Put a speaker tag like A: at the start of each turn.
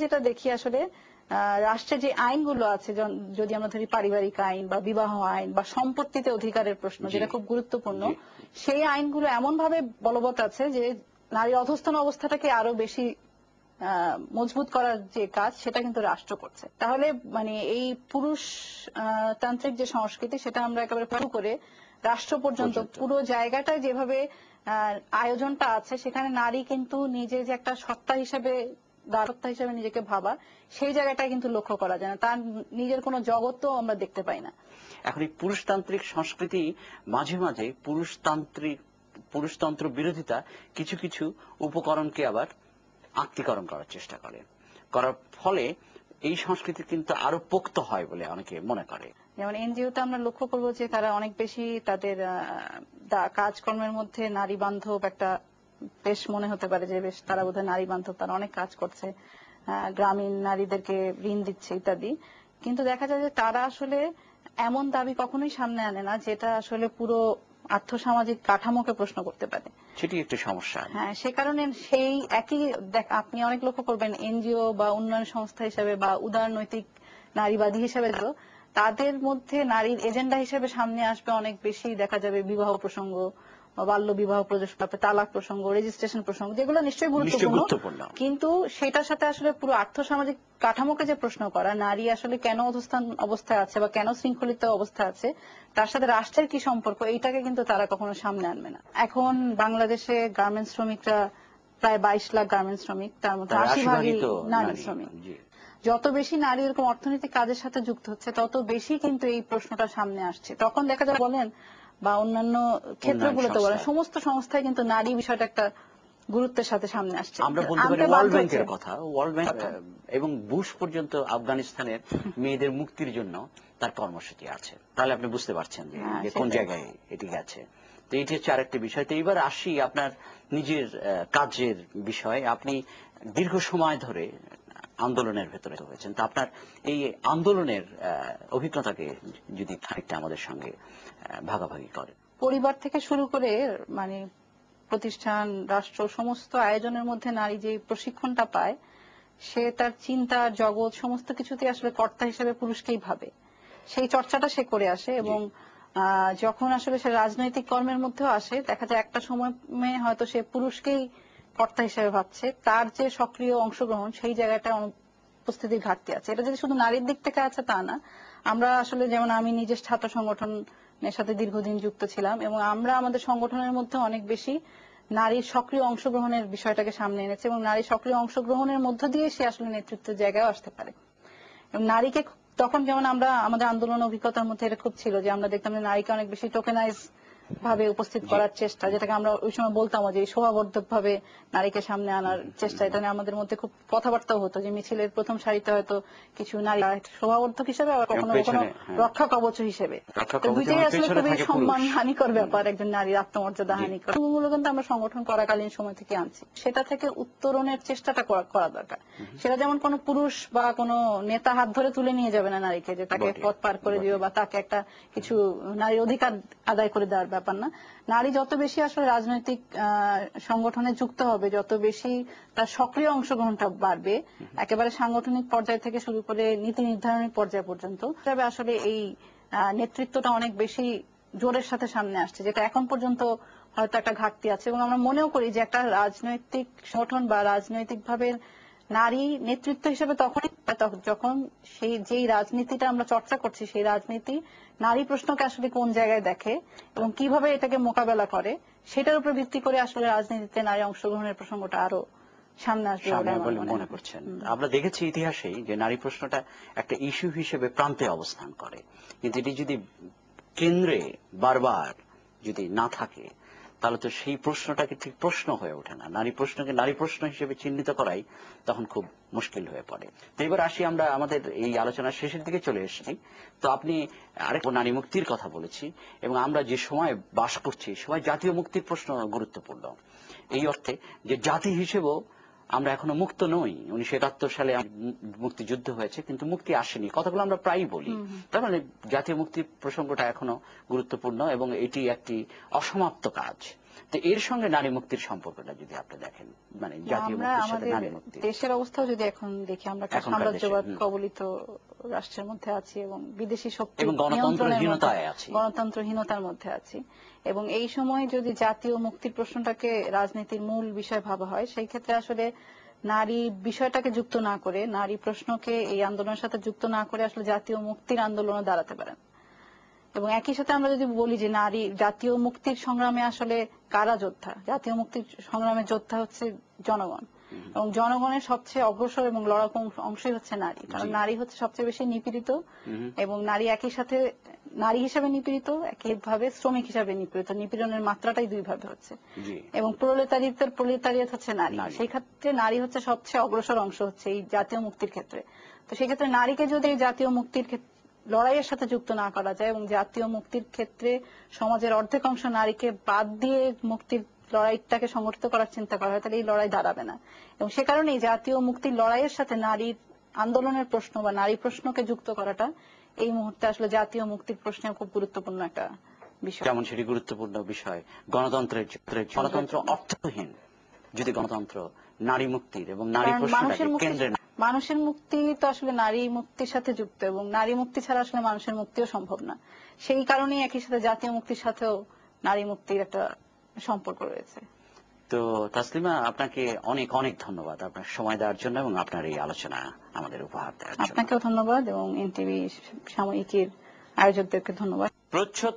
A: যেটা দেখি আসলে রাষ্ট্রের যে আইনগুলো আছে, যদি আমরা ধরি পারিবারিক আইন বা বিবাহ আইন বা সম্পত্তিতে অধিকারের প্রশ্ন, যেটা খুব গুরুত্বপূর্ণ, সেই আইনগুলো এমন ভাবে বলবৎ আছে যে নারীর অধস্তন অবস্থাটাকে আরো বেশি মজবুত করার যে কাজ, সেটা কিন্তু রাষ্ট্র করছে। তাহলে মানে এই পুরুষ তান্ত্রিক যে সংস্কৃতি, সেটা আমরা একেবারে পুরো করে রাষ্ট্র পর্যন্ত পুরো জায়গাটায় যেভাবে আয়োজনটা আছে, সেখানে নারী কিন্তু নিজে যে একটা সত্তা হিসেবে সত্তা হিসেবে নিজেকে ভাবা, সেই জায়গাটায় কিন্তু লক্ষ্য করা যায় না। তার নিজের কোনো জগৎও আমরা দেখতে পাই না।
B: এখন এই পুরুষতান্ত্রিক সংস্কৃতি মাঝে মাঝে পুরুষতন্ত্র বিরোধিতা কিছু কিছু উপকরণকে আবার আত্মীকরণ করার চেষ্টা করার ফলে এই সংস্কৃতি কিন্তু আরো পোক্ত হয় বলে অনেকে মনে করে।
A: যেমন এনজিওতে আমরা লক্ষ্য করবো যে তারা অনেক বেশি তাদের কাজকর্মের মধ্যে নারী বান্ধব একটা বেশ মনে হতে পারে যে বেশ তারা বোধহয় নারী বান্ধব, তারা অনেক কাজ করছে, গ্রামীণ নারীদেরকে ঋণ দিচ্ছে ইত্যাদি। কিন্তু দেখা যায় যে তারা আসলে এমন দাবি কখনোই সামনে আনে না যেটা আসলে পুরো আর্থসামাজিক কাঠামোকে প্রশ্ন করতে পারে।
B: সেটি একটি সমস্যা।
A: হ্যাঁ, সে কারণে সেই একই আপনি অনেক লক্ষ্য করবেন এনজিও বা উন্নয়ন সংস্থা হিসেবে বা উদারনৈতিক নারীবাদী হিসেবে তাদের মধ্যে নারীর এজেন্ডা হিসেবে সামনে আসবে অনেক বেশি দেখা যাবে বিবাহ প্রসঙ্গ, বাল্য বিবাহ প্রসঙ্গ, তালাক প্রসঙ্গ, রেজিস্ট্রেশন প্রসঙ্গ, যেগুলো নিশ্চয়ই গুরুত্বপূর্ণ, কিন্তু সেটার সাথে আসলে পুরো আর্থসামাজিক কাঠামোকে যে প্রশ্ন করা, নারী আসলে কেন অধস্থান অবস্থায় আছে বা কেন শৃঙ্খলিত অবস্থায় আছে, তার সাথে রাষ্ট্রের কি সম্পর্ক, এইটাকে কিন্তু তারা কখনো সামনে আনবে না। এখন বাংলাদেশে গার্মেন্টস শ্রমিকরা প্রায় 22 লাখ গার্মেন্টস শ্রমিক, তার মধ্যে 80% নারী শ্রমিক। যত বেশি নারী এরকম অর্থনৈতিক কাজের সাথে যুক্ত হচ্ছে, তত বেশি কিন্তু এই প্রশ্নটা সামনে আসছে। তখন দেখা যায় বলেন বা অন্যান্য ক্ষেত্রগুলোতে বলেন, সমস্ত সংস্থায় কিন্তু নারী বিষয়টা একটা গুরুত্বের সাথে সামনে আসছে।
B: আমরা বলতে পারি ওয়ার্ল্ড ব্যাংকের কথা, ওয়ার্ল্ড ব্যাংক এবং বুশ পর্যন্ত আফগানিস্তানের মেয়েদের মুক্তির জন্য তার কর্মসূচি আছে। তাহলে আপনি বুঝতে পারছেন যে কোন জায়গায় এটি গেছে। তো এটি হচ্ছে আরেকটি বিষয়। তো এবার আসি আপনার নিজের কাজের বিষয়। আপনি দীর্ঘ সময় ধরে আন্দোলনের ভেতরে হয়েছেন, তো আপনার এই আন্দোলনের অভিজ্ঞতাকে যদি খানিকটা আমাদের সঙ্গে ভাগাভাগি করেন।
A: পরিবার থেকে শুরু করে মানে প্রতিষ্ঠান, রাষ্ট্র, সমস্ত আয়োজনের মধ্যে নারী যে প্রশিক্ষণটা পায়, সে তার চিন্তার জগৎ সমস্ত কিছুতে আসলে কর্তা হিসেবে পুরুষকেই ভাবে। সেই চর্চাটা সে করে আসে এবং যখন আসলে সে রাজনৈতিক কর্মের মধ্যেও আসে, দেখা যায় একটা সময় হয়তো সে পুরুষকেই কর্তা হিসেবে ভাবছে। তার যে সক্রিয় অংশগ্রহণ, সেই জায়গাটা উপস্থিতির ঘাটতি আছে। এটা যদি শুধু নারীর দিক থেকে আছে তা না, আমরা আসলে যেমন আমি নিজের ছাত্র সংগঠনের সাথে দীর্ঘদিন যুক্ত ছিলাম এবং আমরা আমাদের সংগঠনের মধ্যে অনেক বেশি নারীর সক্রিয় অংশগ্রহণের বিষয়টাকে সামনে এনেছে এবং নারীর সক্রিয় অংশগ্রহণের মধ্য দিয়ে সে আসলে নেতৃত্বের জায়গায় আসতে পারে। এবং নারীকে তখন যেমন আমরা আমাদের আন্দোলন অভিজ্ঞতার মধ্যে এটা খুব ছিল যে আমরা দেখতাম যে নারীকে অনেক বেশি টোকেনাইজ ভাবে উপস্থিত করার চেষ্টা, যেটাকে আমরা ওই সময় বলতাম যে শোভাবর্ধক ভাবে নারীকে সামনে আনার চেষ্টা। এটা নিয়ে আমাদের মধ্যে খুব কথাবার্তাও হতো যে মিছিলের প্রথম সারিতে হয়তো কিছু নারী শোভাবর্ধক হিসেবে, আবার কখনো কখনো রক্ষা কবচ হিসেবে। দুইটাই আসলে খুবই সম্মান হানিকর ব্যাপার, একজন নারীর আত্মমর্যাদা হানিকর। মূলত কিন্তু আমরা সংগঠন করাকালীন সময় থেকে আনছি, সেটা থেকে উত্তরণের চেষ্টাটা করা দরকার। সেটা যেমন কোনো পুরুষ বা কোনো নেতা হাত ধরে তুলে নিয়ে যাবে না নারীকে, যে তাকে পথ পার করে দিও বা তাকে একটা কিছু নারীর অধিকার আদায় করে দেওয়ার ব্যাপার না। নারী যত বেশি আসলে রাজনৈতিক সংগঠনে যুক্ত হবে, যত বেশি তার সক্রিয় অংশগ্রহণটা বাড়বে, একেবারে সাংগঠনিক পর্যায় থেকে শুরু করে নীতি নির্ধারণী পর্যায় পর্যন্ত, তবে আসলে এই নেতৃত্বটা অনেক বেশি জোরের সাথে সামনে আসছে, যেটা এখন পর্যন্ত হয়তো একটা ঘাটতি আছে। এবং আমরা মনেও করি যে একটা রাজনৈতিক সংগঠন বা রাজনৈতিকভাবে নারী নেতৃত্ব হিসেবে তখনই যখন সেই যেই রাজনীতিটা আমরা চর্চা করছি, সেই রাজনীতি নারী প্রশ্নকে আসলে কোন জায়গায় দেখে এবং কিভাবে এটাকে মোকাবেলা করে, সেটার উপর ভিত্তি করে আসলে রাজনীতিতে নারী অংশগ্রহণের প্রসঙ্গটা আরো সামনে আসবে বলে
B: মনে করছেন। আমরা দেখেছি ইতিহাসে যে নারী প্রশ্নটা একটা ইস্যু হিসেবে প্রান্তে অবস্থান করে, কিন্তু এটি যদি কেন্দ্রে বারবার যদি না থাকে, তাহলে তো সেই প্রশ্নটাকে ঠিক প্রশ্ন হয়ে ওঠে না। নারী প্রশ্নকে নারী প্রশ্ন হিসেবে চিহ্নিত করাই তখন খুব মুশকিল হয়ে পড়ে। তো এবার আসি, আমরা আমাদের এই আলোচনার শেষের দিকে চলে এসেছি। তো আপনি আরেক নারী মুক্তির কথা বলেছি, এবং আমরা যে সময় বাস করছি সময় জাতীয় মুক্তির প্রশ্ন গুরুত্বপূর্ণ, এই অর্থে যে জাতি হিসেবেও আমরা এখনো মুক্ত নই। 1971 সালে মুক্তিযুদ্ধ হয়েছে, কিন্তু মুক্তি আসেনি, কথাগুলো আমরা প্রায়ই বলি। তার মানে জাতীয় মুক্তির প্রসঙ্গটা এখনো গুরুত্বপূর্ণ এবং এটি একটি অসমাপ্ত কাজ। তো এর সঙ্গে নারী মুক্তির সম্পর্কটা যদি আপনি দেখেন, মানে জাতীয়
A: আমরা
B: মুক্তির সাথে
A: আমাদের
B: নারী মুক্তি,
A: দেশের অবস্থাও যদি এখন দেখি, আমরা একটা
B: এখনকার দেশে,
A: সাম্রাজ্যবাদ কবলিত রাষ্ট্রের মধ্যে আছি এবং বিদেশি শক্তি
B: এবং গণতন্ত্রহীনতায় আছি।
A: গণতন্ত্রহীনতার মধ্যে আছি। এবং এই সময় যদি জাতীয় মুক্তির প্রশ্নটাকে রাজনীতির মূল বিষয় ভাবা হয়, সেই ক্ষেত্রে আসলে নারী বিষয়টাকে যুক্ত না করে, নারী প্রশ্নকে এই আন্দোলনের সাথে যুক্ত না করে আসলে জাতীয় মুক্তির আন্দোলনে দাঁড়াতে পারেন। এবং একই সাথে আমরা যদি বলি যে নারী জাতীয় মুক্তির সংগ্রামে আসলে কারা যোদ্ধা, জাতীয় মুক্তির সংগ্রামের যোদ্ধা হচ্ছে জনগণ, এবং জনগণের সবচেয়ে অগ্রসর এবং লড়াকু অংশই হচ্ছে নারী। কারণ নারী হচ্ছে সবচেয়ে বেশি নিপীড়িত, এবং নারী একই সাথে নারী হিসাবে নিপীড়িত, একইভাবে শ্রমিক হিসাবে নিপীড়িত। নিপীড়নের মাত্রাটাই দুই ভাবে হচ্ছে। এবং প্রলেতারিয়েত হচ্ছে নারী। সেই ক্ষেত্রে নারী হচ্ছে সবচেয়ে অগ্রসর অংশ হচ্ছে এই জাতীয় মুক্তির ক্ষেত্রে। তো সেই ক্ষেত্রে নারীকে যদি জাতীয় মুক্তির লড়াইয়ের সাথে যুক্ত না করা যায়, এবং জাতীয় মুক্তির ক্ষেত্রে সমাজের অর্ধেক অংশ নারীকে বাদ দিয়ে মুক্তির লড়াইটাকে সংগঠিত করার চিন্তা করা হয়, তাহলে এই লড়াই দাঁড়াবে না। এবং সে কারণেই জাতীয় মুক্তির লড়াইয়ের সাথে নারীর আন্দোলনের প্রশ্ন বা নারী প্রশ্নকে যুক্ত করাটা এই মুহূর্তে আসলে জাতীয় মুক্তির প্রশ্নে খুব গুরুত্বপূর্ণ একটা বিষয়।
B: যেমন সেটি গুরুত্বপূর্ণ বিষয় গণতন্ত্রের ক্ষেত্রে। গণতন্ত্র অর্থহীন যদি গণতন্ত্র নারী মুক্তির এবং নারী প্রশ্নটাকে কেন্দ্রে।
A: মানুষের মুক্তি তো আসলে নারী মুক্তির সাথে যুক্ত, এবং নারী মুক্তি ছাড়া আসলে মানুষের মুক্তিও সম্ভব না। সেই কারণেই একই সাথে জাতীয় মুক্তির সাথেও নারী মুক্তির একটা সম্পর্ক রয়েছে।
B: তো তাসলিমা, আপনাকে অনেক অনেক ধন্যবাদ আপনার সময় দেওয়ার জন্য এবং আপনার এই আলোচনা আমাদের উপহার দেওয়ার জন্য।
A: আপনাকেও ধন্যবাদ, এবং এনটিভি সাময়িকীর আয়োজকদেরকে ধন্যবাদ।
B: প্রচ্ছদ